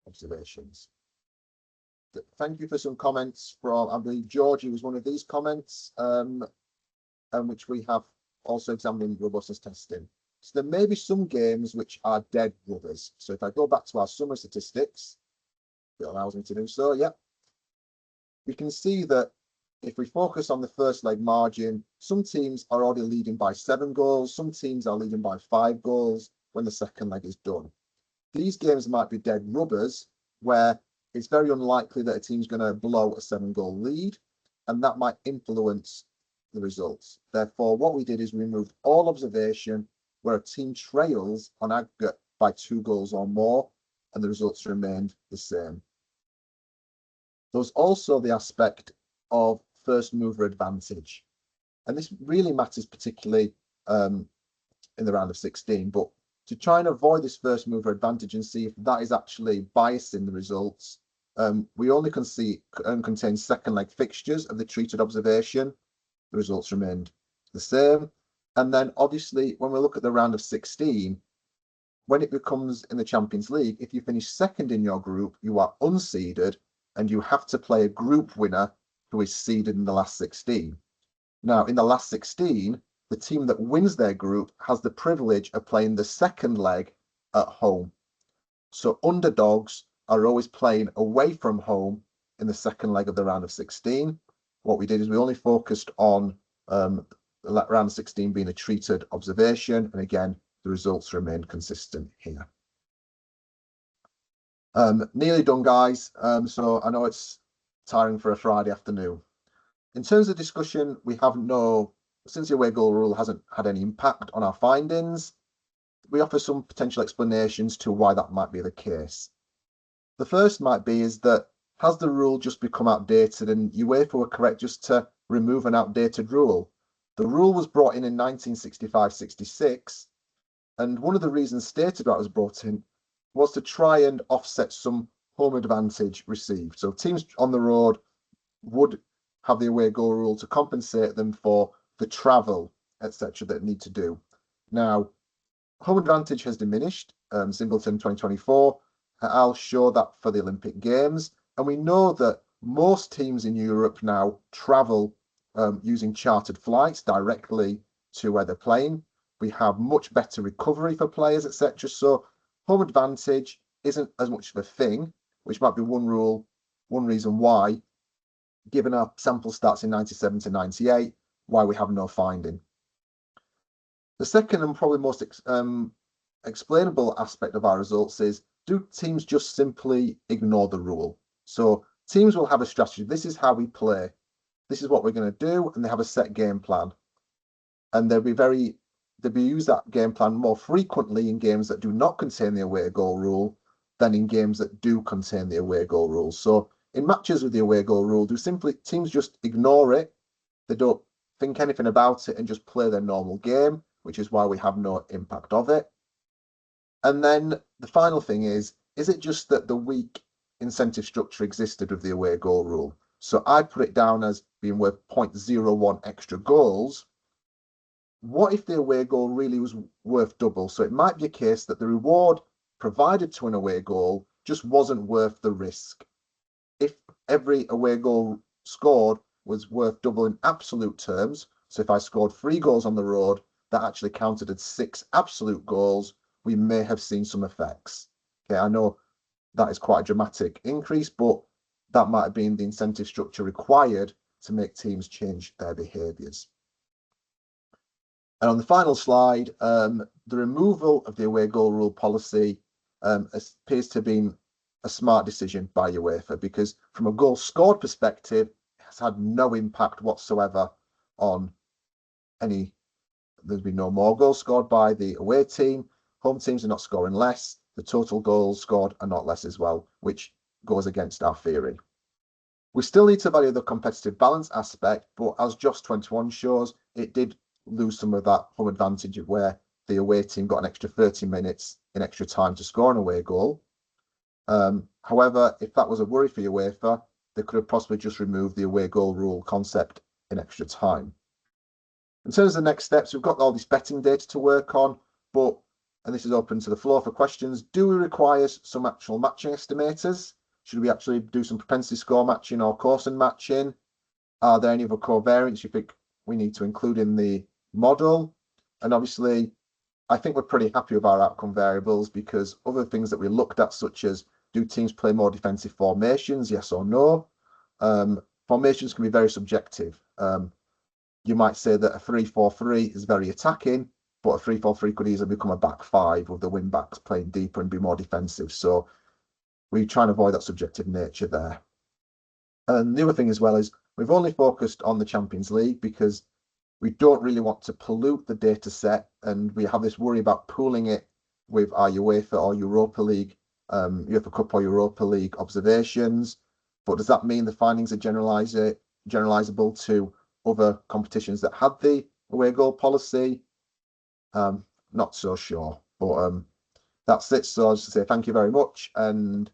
observations. Thank you for some comments from, I believe Georgie was one of these comments, and which we have also examined in robustness testing. So there may be some games which are dead rubbers. So if I go back to our summary statistics, it allows me to do so, yeah. We can see that if we focus on the first leg margin, some teams are already leading by 7 goals, some teams are leading by 5 goals when the second leg is done. These games might be dead rubbers, where it's very unlikely that a team's going to blow a 7-goal lead, and that might influence the results. Therefore, what we did is we removed all observation where a team trails on aggregate by 2 goals or more, and the results remained the same. There's also the aspect of first mover advantage, and this really matters particularly in the round of 16, but to try and avoid this first mover advantage and see if that is actually biasing the results, we only contain second leg fixtures of the treated observation. The results remained the same. And then obviously when we look at the round of 16, when it becomes in the Champions League, if you finish second in your group, you are unseeded and you have to play a group winner who is seeded in the last 16. Now, in the last 16, the team that wins their group has the privilege of playing the second leg at home. So underdogs are always playing away from home in the second leg of the round of 16. What we did is we only focused on the round of 16 being a treated observation, and again, the results remain consistent here. Nearly done, guys. So I know it's tiring for a Friday afternoon. In terms of discussion, we have since the away goal rule hasn't had any impact on our findings, we offer some potential explanations to why that might be the case. The first might be is that has the rule just become outdated, and UEFA were correct just to remove an outdated rule? The rule was brought in 1965-66, and one of the reasons stated why it was brought in was to try and offset some home advantage received. So teams on the road would have the away goal rule to compensate them for the travel, etc., that need to do. Now, home advantage has diminished. Singleton 2024. I'll show that for the Olympic Games. And we know that most teams in Europe now travel using chartered flights directly to where they're playing. We have much better recovery for players, etc. So home advantage isn't as much of a thing, which might be one reason why, given our sample stats in 97 to 98, why we have no finding. The second and probably most explainable aspect of our results is, do teams just simply ignore the rule? So teams will have a strategy. This is how we play. This is what we're going to do, and they have a set game plan. And they'll use that game plan more frequently in games that do not contain the away goal rule than in games that do contain the away goal rule. So in matches with the away goal rule, teams just ignore it. They don't think anything about it and just play their normal game, which is why we have no impact of it. And then the final thing is it just that the weak incentive structure existed with the away goal rule? So I put it down as being worth 0.01 extra goals. What if the away goal really was worth double? So it might be a case that the reward provided to an away goal just wasn't worth the risk. If every away goal scored was worth double in absolute terms, so if I scored 3 goals on the road, that actually counted as 6 absolute goals, we may have seen some effects. Okay, I know that is quite a dramatic increase, but that might have been the incentive structure required to make teams change their behaviours. And on the final slide, the removal of the away goal rule policy appears to have been a smart decision by UEFA, because from a goal scored perspective, it has had no impact whatsoever on there's been no more goals scored by the away team. Home teams are not scoring less. The total goals scored are not less as well, which goes against our theory. We still need to value the competitive balance aspect, but as JOS 21 shows, it did lose some of that home advantage of where the away team got an extra 30 minutes in extra time to score an away goal. However, if that was a worry for UEFA, they could have possibly just removed the away goal rule concept in extra time. In terms of the next steps, we've got all this betting data to work on, and this is open to the floor for questions. Do we require some actual matching estimators? Should we actually do some propensity score matching or Corson matching? Are there any other covariants you think we need to include in the model? And obviously, I think we're pretty happy with our outcome variables, because other things that we looked at, such as do teams play more defensive formations, yes or no? Formations can be very subjective. You might say that a 3-4-3 is very attacking, but a 3-4-3 could easily become a back 5 with the wing backs playing deeper and be more defensive. So we try and avoid that subjective nature there. And the other thing as well is we've only focused on the Champions League because we don't really want to pollute the data set, and we have this worry about pooling it with our UEFA or Europa League, UEFA Cup or Europa League observations. But does that mean the findings are generalizable to other competitions that had the away goal policy? Not so sure, but that's it. So I'll just say thank you very much, and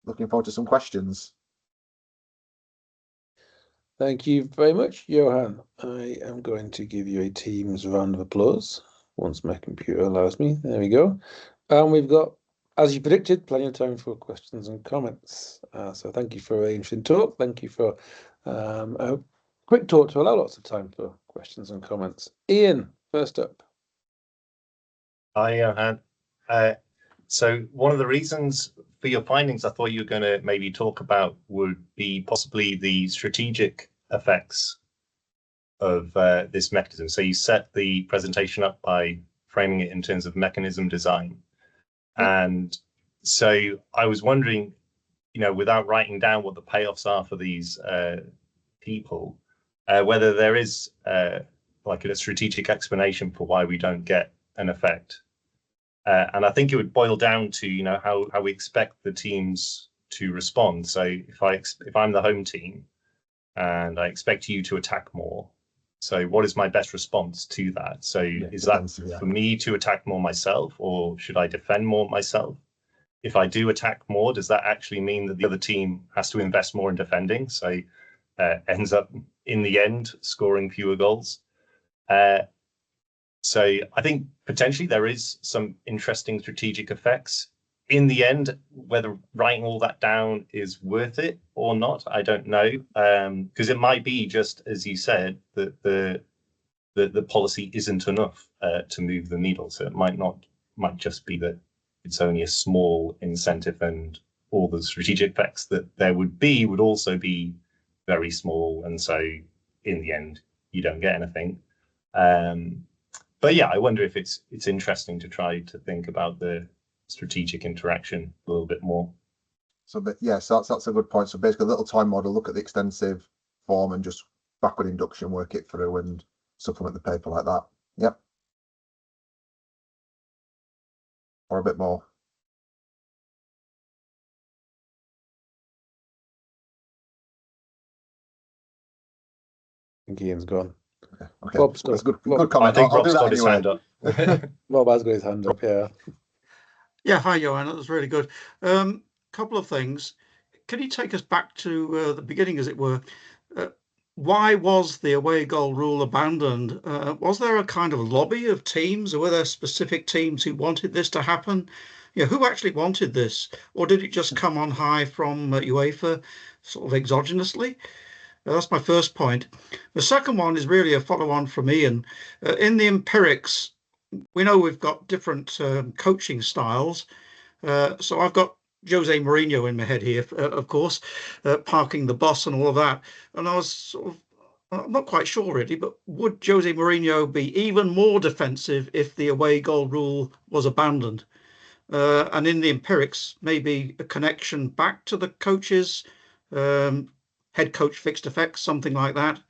looking forward to some questions.
Thank you very much, Johan. I am going to give you a Teams round of applause once my computer allows me. There we go. And we've got, as you predicted, plenty of time for questions and comments. So thank you for a very interesting talk. Thank you for a quick talk to allow lots of time for questions and comments. Ian, first up.
Hi, Johan. So one of the reasons for your findings, I thought you were going to maybe talk about would be possibly the strategic effects of this mechanism. So you set the presentation up by framing it in terms of mechanism design. And so I was wondering, without writing down what the payoffs are for these people, whether there is like a strategic explanation for why we don't get an effect. And I think it would boil down to, how we expect the teams to respond. So if I'm the home team and I expect you to attack more, so what is my best response to that? So is that for me to attack more myself, or should I defend more myself? If I do attack more, does that actually mean that the other team has to invest more in defending? So ends up in the end scoring fewer goals. So I think potentially there is some interesting strategic effects. In the end, whether writing all that down is worth it or not, I don't know, because it might be just as you said that the policy isn't enough to move the needle. So it might just be that it's only a small incentive, and all the strategic effects that there would also be very small, and so in the end you don't get anything. But yeah, I wonder if it's interesting to try to think about the strategic interaction a little bit more.
So, but yes, that's a good point. So basically, a little time model, look at the extensive form and just backward induction, work it through and supplement the paper like that. Yep. Or a bit more.
I think Ian's gone.
Okay.
Bob's
That's
got,
good comment.
I think
I'll do
Rob's
that
got his
anyway.
hand up.
Bob has got his hand up, yeah.
Yeah, hi, Johan. That was really good. Couple of things. Can you take us back to the beginning, as it were? Why was the away goal rule abandoned? Was there a kind of lobby of teams, or were there specific teams who wanted this to happen? Who actually wanted this? Or did it just come on high from UEFA, sort of exogenously? That's my first point. The second one is really a follow-on from Ian. In the empirics, we know we've got different coaching styles. So I've got Jose Mourinho in my head here, of course, parking the bus and all of that. And I was sort of, I'm not quite sure really, but would Jose Mourinho be even more defensive if the away goal rule was abandoned? And in the empirics, maybe a connection back to the coaches, head coach fixed effects, something like that.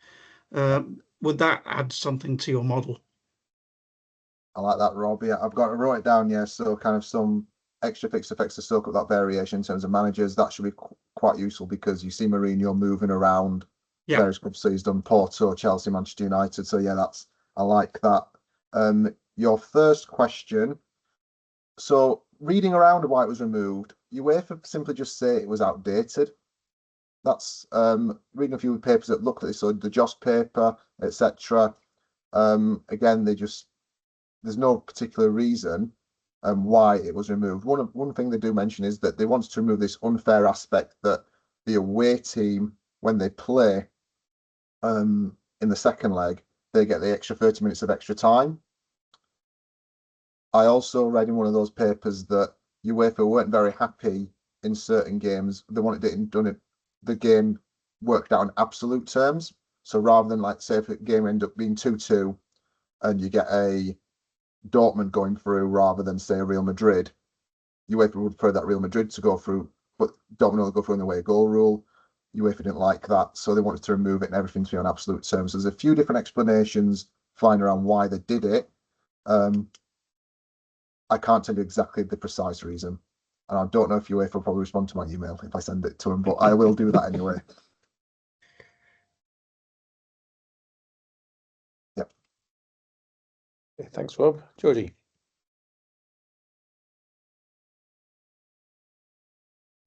Would that add something to your model?
I like that, Rob. Yeah, I've got to write it down. Yeah, so kind of some extra fixed effects to soak up that variation in terms of managers. That should be quite useful, because you see Mourinho moving around various clubs. So he's done Porto, Chelsea, Manchester United. So yeah, I like that. Your first question. So reading around why it was removed, UEFA simply just say it was outdated. That's reading a few papers that looked at this, so the Joss paper, etc. Again, there's no particular reason why it was removed. One thing they do mention is that they wanted to remove this unfair aspect that the away team, when they play in the second leg, they get the extra 30 minutes of extra time. I also read in one of those papers that UEFA weren't very happy in certain games. They wanted the game worked out in absolute terms. So rather than, like, say if the game ended up being 2-2 and you get a Dortmund going through rather than, say, a Real Madrid, UEFA would prefer that Real Madrid to go through, but Dortmund will go through in the away goal rule. UEFA didn't like that, so they wanted to remove it and everything to be on absolute terms. So there's a few different explanations flying around why they did it. I can't tell you exactly the precise reason, and I don't know if UEFA will probably respond to my email if I send it to them, but I will do that anyway. Yep.
Okay, thanks, Rob. Georgie.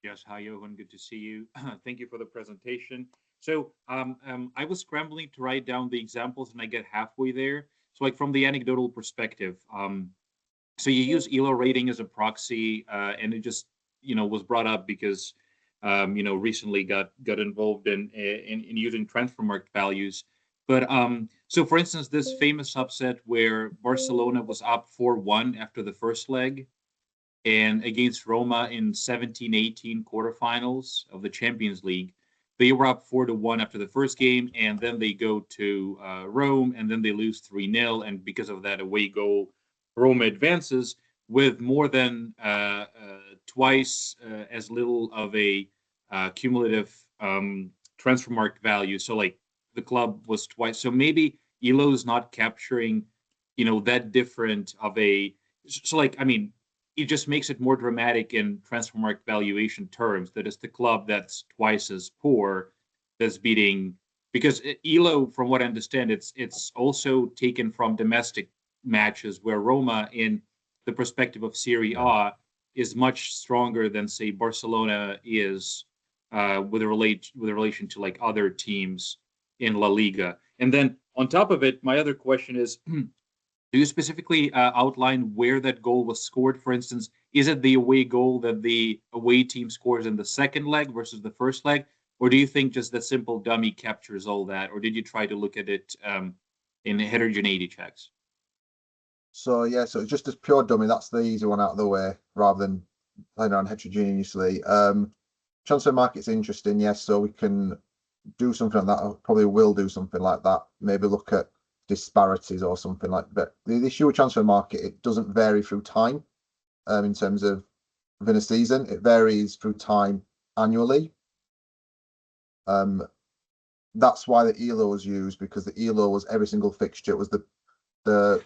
Yes, hi, Johan. Good to see you. Thank you for the presentation. So I was scrambling to write down the examples, and I get halfway there. So, like, from the anecdotal perspective, so you use ELO rating as a proxy, and it just was brought up because recently got involved in using transfer market values. But so, for instance, this famous upset where Barcelona was up 4-1 after the first leg, and against Roma in 17-18 quarterfinals of the Champions League. They were up 4-1 after the first game, and then they go to Rome, and then they lose 3-0. And because of that away goal, Roma advances with more than twice as little of a cumulative transfer market value. So, like, the club was twice. So maybe Elo is not capturing, that different of a. So, like, I mean, it just makes it more dramatic in transfer market valuation terms that it's the club that's twice as poor that's beating, because Elo, from what I understand, it's also taken from domestic matches where Roma, in the perspective of Serie A, is much stronger than, say, Barcelona is with a relation to like other teams in La Liga. And then on top of it, my other question is, do you specifically outline where that goal was scored? For instance, is it the away goal that the away team scores in the second leg versus the first leg? Or do you think just the simple dummy captures all that? Or did you try to look at it in heterogeneity checks?
So so just as pure dummy, that's the easy one out of the way, rather than playing around heterogeneously. Transfer market's interesting, yes, so we can do something like that. I probably will do something like that. Maybe look at disparities or something like that. The issue with transfer market, it doesn't vary through time in terms of within a season. It varies through time annually. That's why the ELO was used, because the ELO was every single fixture. It was the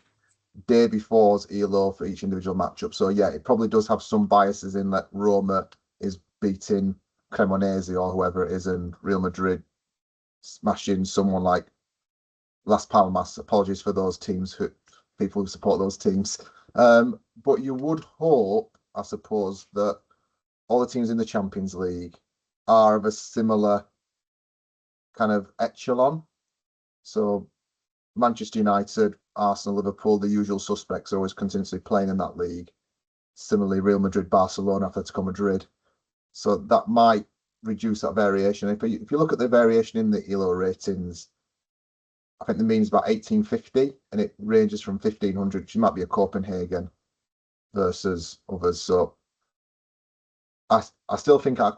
day before's ELO for each individual matchup. So yeah, it probably does have some biases in that Roma is beating Cremonese or whoever it is, and Real Madrid smashing someone like Las Palmas. Apologies for those teams, people who support those teams. But you would hope, I suppose, that all the teams in the Champions League are of a similar kind of echelon. So Manchester United, Arsenal, Liverpool, the usual suspects are always continuously playing in that league. Similarly, Real Madrid, Barcelona, Atletico Madrid. So that might reduce that variation. If you look at the variation in the ELO ratings, I think the mean is about 1850, and it ranges from 1500, which might be a Copenhagen versus others. So I still think I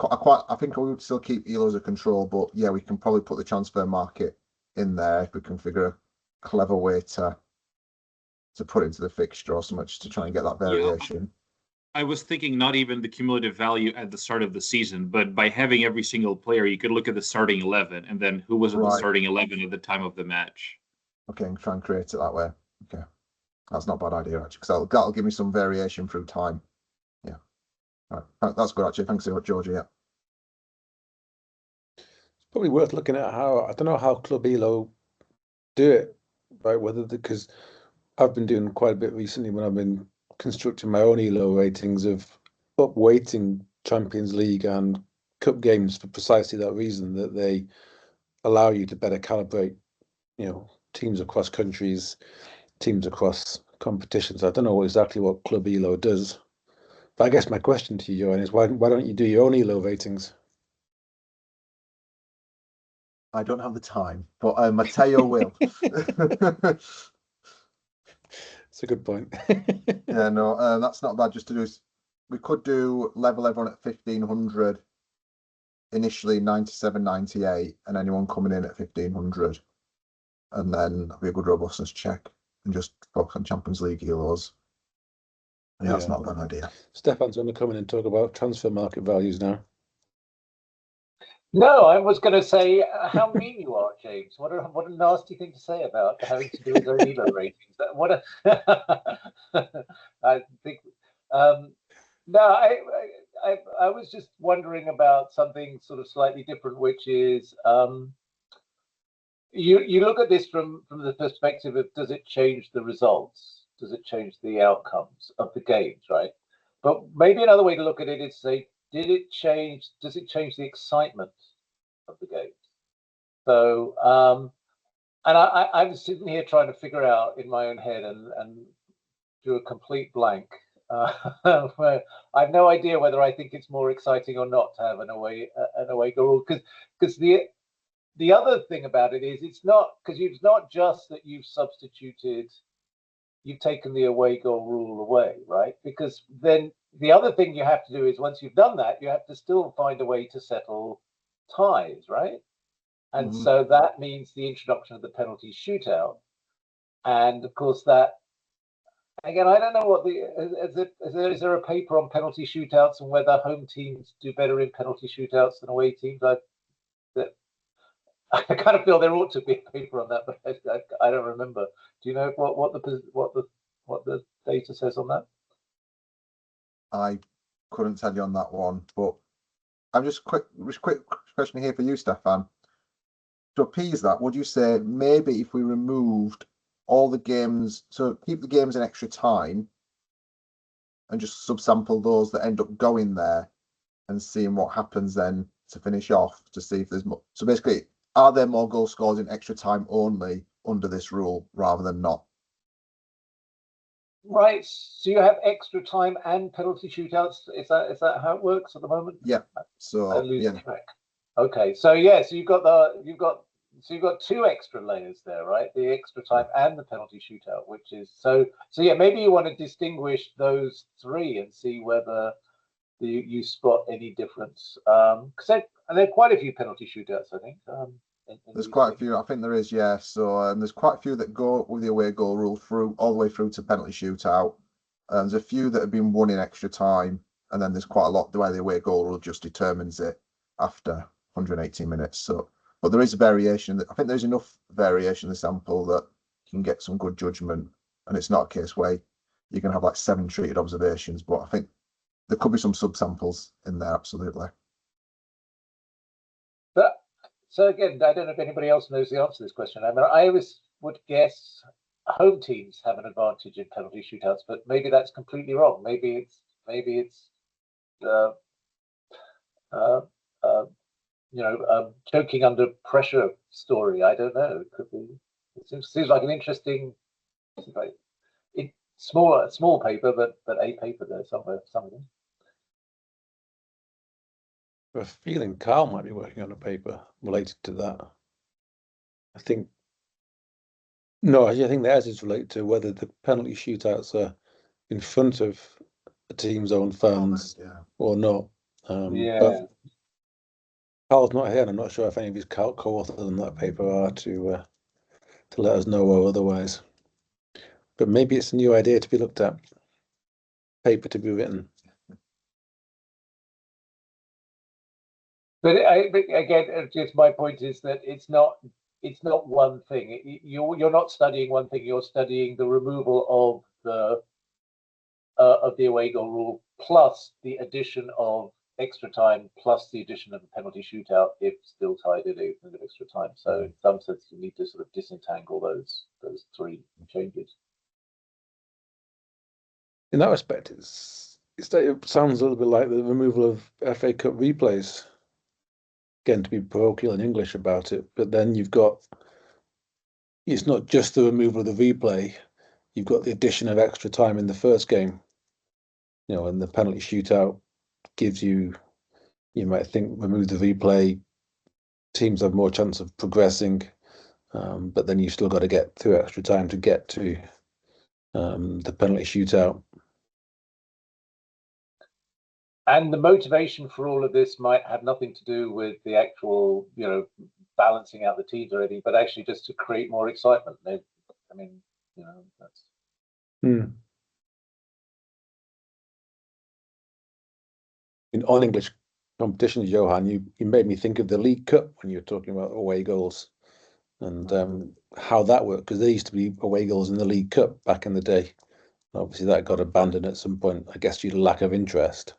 think I would still keep ELO as a control, but yeah, we can probably put the transfer market in there if we can figure a clever way to put it into the fixture or so much to try and get that variation.
Yeah. I was thinking not even the cumulative value at the start of the season, but by having every single player, you could look at the starting 11 and then who was at the starting 11 at the time of the match.
Okay, and try and create it that way. Okay, that's not a bad idea actually, because that'll give me some variation through time. Yeah, all right, that's good actually. Thanks so much, Georgie. Yeah,
it's probably worth looking at how, I don't know how Club ELO do it, right? Because I've been doing quite a bit recently when I've been constructing my own ELO ratings of up-weighting Champions League and cup games for precisely that reason, that they allow you to better calibrate, teams across countries, teams across competitions. I don't know exactly what Club ELO does, but I guess my question to you, Johan, is why don't you do your own ELO ratings?
I don't have the time, but Matteo will.
It's a good point.
Yeah, no, that's not bad. Just to do, we could do level everyone at 1500 initially, 97, 98, and anyone coming in at 1500, and then that'll be a good robustness check and just focus on Champions League ELOs. Yeah, that's not a bad idea.
Stefan's going to come in and talk about transfer market values now.
No, I was going to say how mean you are, James. What a nasty thing to say about having to do his own ELO ratings. I think. No, I was just wondering about something sort of slightly different, which is you look at this from the perspective of, does it change the results? Does it change the outcomes of the games, right? But maybe another way to look at it is say, does it change the excitement of the games? So, and I'm sitting here trying to figure out in my own head and do a complete blank. Where I have no idea whether I think it's more exciting or not to have an away goal, because the other thing about it is it's not just that you've substituted you've taken the away goal rule away, right? Because then the other thing you have to do is once you've done that, you have to still find a way to settle ties, right? And so that means the introduction of the penalty shootout. And of course, that again, I don't know what is there a paper on penalty shootouts and whether home teams do better in penalty shootouts than away teams? I kind of feel there ought to be a paper on that, but I don't remember. Do you know what the data says on that?
I couldn't tell you on that one, but I'm just quick question here for you, Stefan. To appease that, would you say maybe if we removed all the games, so keep the games in extra time and just subsample those that end up going there and seeing what happens then to finish off to see if there's more. So basically, are there more goal scores in extra time only under this rule rather than not?
Right. So you have extra time and penalty shootouts. Is that how it works at the moment?
Yeah. So
I lose
yeah.
track. Okay. So yeah. So you've got two extra layers there, right? The extra time and the penalty shootout, which is so yeah. Maybe you want to distinguish those three and see whether you spot any difference. Because there are quite a few penalty shootouts, I think.
There's quite a few. I think there is, yeah. So there's quite a few that go with the away goal rule through all the way through to penalty shootout. There's a few that have been won in extra time, and then there's quite a lot the way the away goal rule just determines it after 180 minutes. So, but there is a variation. I think there's enough variation in the sample that you can get some good judgment, and it's not a case where you can have like 7 treated observations. But I think there could be some subsamples in there, absolutely.
So again, I don't know if anybody else knows the answer to this question. I mean, I always would guess home teams have an advantage in penalty shootouts, but maybe that's completely wrong. Maybe it's choking under pressure story. I don't know. It could be. It seems like an interesting, small paper, but a paper there somewhere.
I have a feeling Carl might be working on a paper related to that. I think theirs is related to whether the penalty shootouts are in front of a team's own fans or not. But Carl's not here, and I'm not sure if any of his co-authors on that paper are to let us know or otherwise. But maybe it's a new idea to be looked at, paper to be written.
But again, just my point is that it's not one thing. You're not studying one thing. You're studying the removal of the away goal rule plus the addition of extra time plus the addition of the penalty shootout if still tied at extra time. So in some sense, you need to sort of disentangle those three changes.
In that respect, it sounds a little bit like the removal of FA Cup replays. Again, to be parochial in English about it, but then it's not just the removal of the replay, you've got the addition of extra time in the first game. And the penalty shootout gives you might think remove the replay, teams have more chance of progressing, but then you've still got to get through extra time to get to the penalty shootout.
And the motivation for all of this might have nothing to do with the actual, balancing out the teams or anything, but actually just to create more excitement. That's.
On English competitions, Johan, you made me think of the League Cup when you were talking about away goals and how that worked, because there used to be away goals in the League Cup back in the day. Obviously, that got abandoned at some point, I guess due to lack of interest.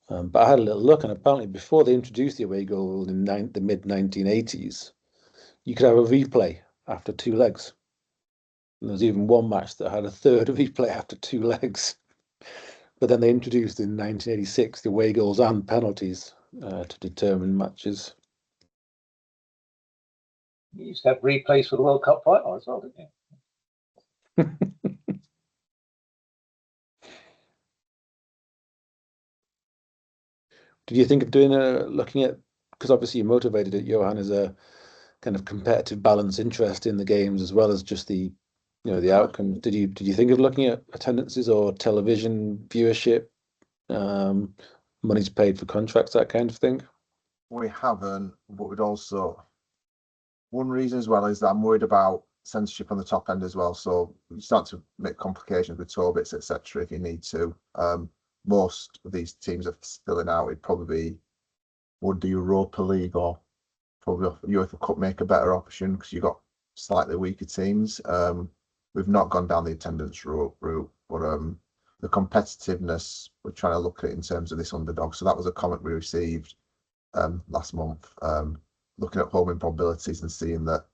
But I had a little look, and apparently before they introduced the away goal rule in the mid-1980s, you could have a replay after 2 legs. And there was even one match that had a third replay after 2 legs. But then they introduced in 1986 the away goals and penalties to determine matches.
You used to have replays for the World Cup final as well, didn't you?
Did you think of looking at, because obviously you're motivated at Johan as a kind of competitive balance interest in the games as well as just the you know, the outcome. Did you think of looking at attendances or television viewership, monies paid for contracts, that kind of thing?
We haven't, but we'd also, one reason as well is that I'm worried about censorship on the top end as well. So you start to make complications with tour bits, etc. if you need to. Most of these teams are filling out. It probably would the Europa League or probably UEFA Cup make a better option because you've got slightly weaker teams. We've not gone down the attendance route, but the competitiveness, we're trying to look at it in terms of this underdog. So that was a comment we received last month, looking at home improbabilities and seeing that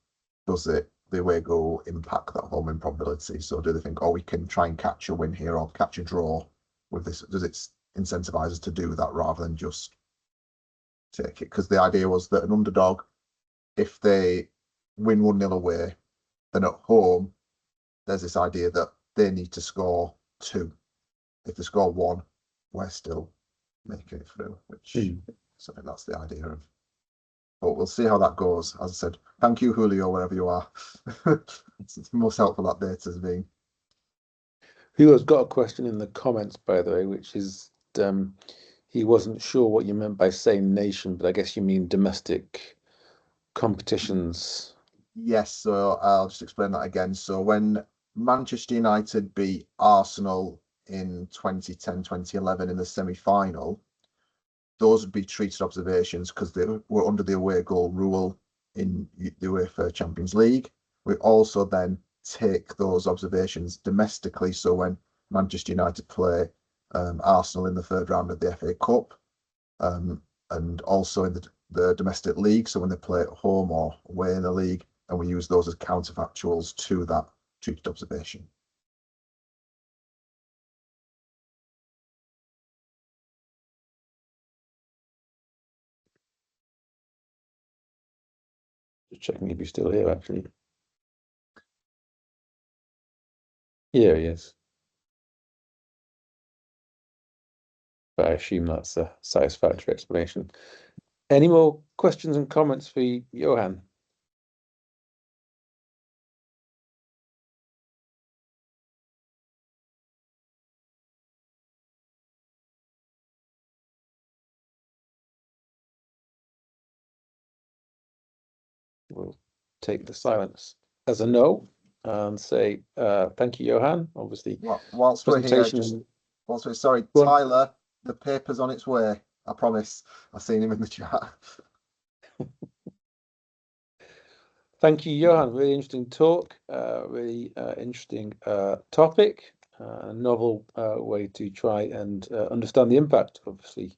the away goal impact that home improbability? So do they think, oh, we can try and catch a win here or catch a draw with this? Does it incentivize us to do that rather than just take it? Because the idea was that an underdog, if they win 1-0 away, then at home, there's this idea that they need to score 2. If they score 1, we're still making it through, which so I think that's the idea of. But we'll see how that goes. As I said, thank you, Julio, wherever you are. It's the most helpful that data's been.
Julio's got a question in the comments, by the way, which is he wasn't sure what you meant by saying nation, but I guess you mean domestic competitions.
Yes, so I'll just explain that again. So when Manchester United beat Arsenal in 2010-2011 in the semi-final, those would be treated observations because they were under the away goal rule in the UEFA Champions League. We also then take those observations domestically. So when Manchester United play Arsenal in the 3rd round of the FA Cup, and also in the domestic league, so when they play at home or away in the league, and we use those as counterfactuals to that treated observation.
Just checking if you're still here, actually. Yeah, he is. But I assume that's a satisfactory explanation. Any more questions and comments for Johan? We'll take the silence as a no and say thank you, Johan. Obviously,
Whilst we're here, sorry, Tyler, the paper's on its way. I promise. I've seen him in the chat.
Thank you, Johan. Really interesting talk. Really interesting topic. A novel way to try and understand the impact. Obviously,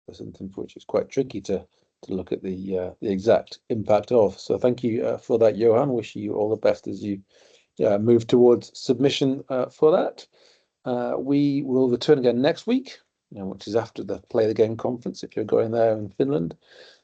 for something which is quite tricky to look at the exact impact of. So thank you for that, Johan. Wish you all the best as you move towards submission for that. We will return again next week, which is after the Play the Game conference, if you're going there in Finland.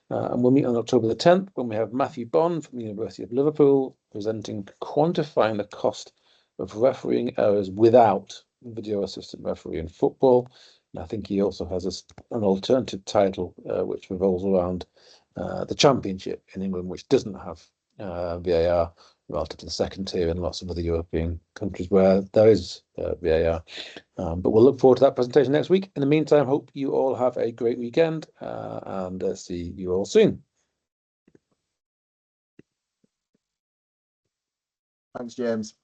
And we'll meet on October the 10th when we have Matthew Bond from the University of Liverpool presenting quantifying the cost of refereeing errors without video assistant referee in football. And I think he also has an alternative title which revolves around the Championship in England, which doesn't have VAR relative to the 2nd tier in lots of other European countries where there is VAR. But we'll look forward to that presentation next week. In the meantime, hope you all have a great weekend and see you all soon.
Thanks, James.